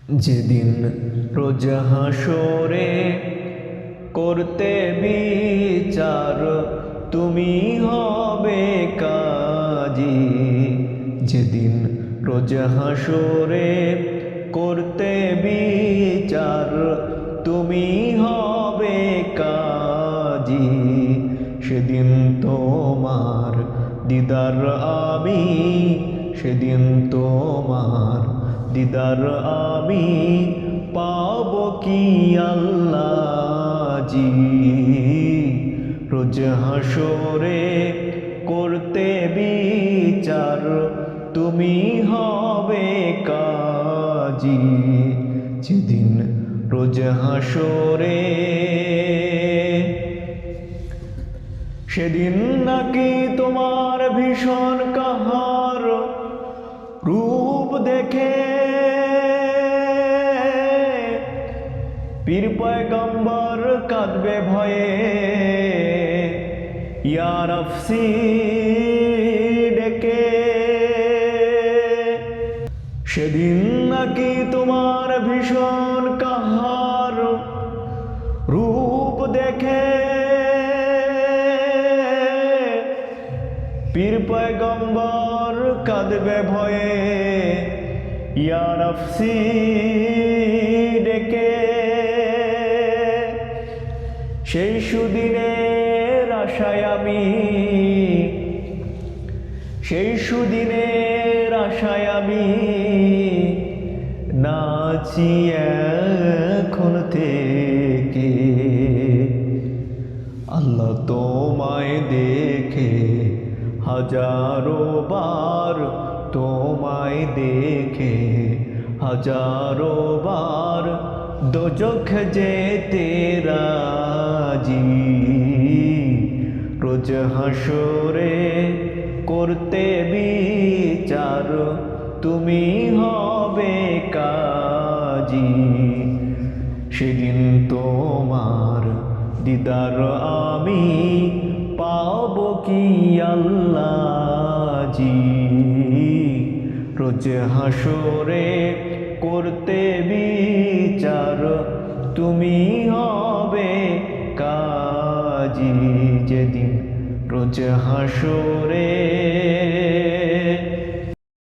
যেদিন রোজ হাসরে করতে বিচার, তুমি হবে কাজী। যেদিন রোজ হাসরে করতে বিচার, তুমি হবে কাজী। সেদিন তোমার দিদার আমি, সেদিন তোমার দিদার আমি পাব কি আল্লাহজি। রোজ হাসরে করতে বিচার, তুমি হবে কাজী। যেদিন রোজ হাসরে, সেদিন নাকি তোমার ভীষণ কাহার রূপ দেখে পীর পয়গম্বর কাঁদবে ভয়ে, ইয়া নফসি ডেকে। সেদিন নাকি তোমার ভীষণ কাহার রূপ দেখে পীর পয়গম্বর কাঁদবে ভয়ে, ইয়া নফসি ডেকে। সেই সুদিনের আশায় আমি, সেই সুদিনের আশায় আমি নাচি এখন থেকে। আল্লাহ তোমায় দেখে হাজারো বার, তোমায় দেখে হাজারো বার দোজখ যেতে রাজি। রোজ হাসরে করতে বিচার, তুমি হবে কাজী। সেদিন তোমার দিদার আমি পাব কি আল্লাহজি। রোজ হাসরে করতে বিচার, তুমি হবে কাজী। যেদিন রোজ হাসরে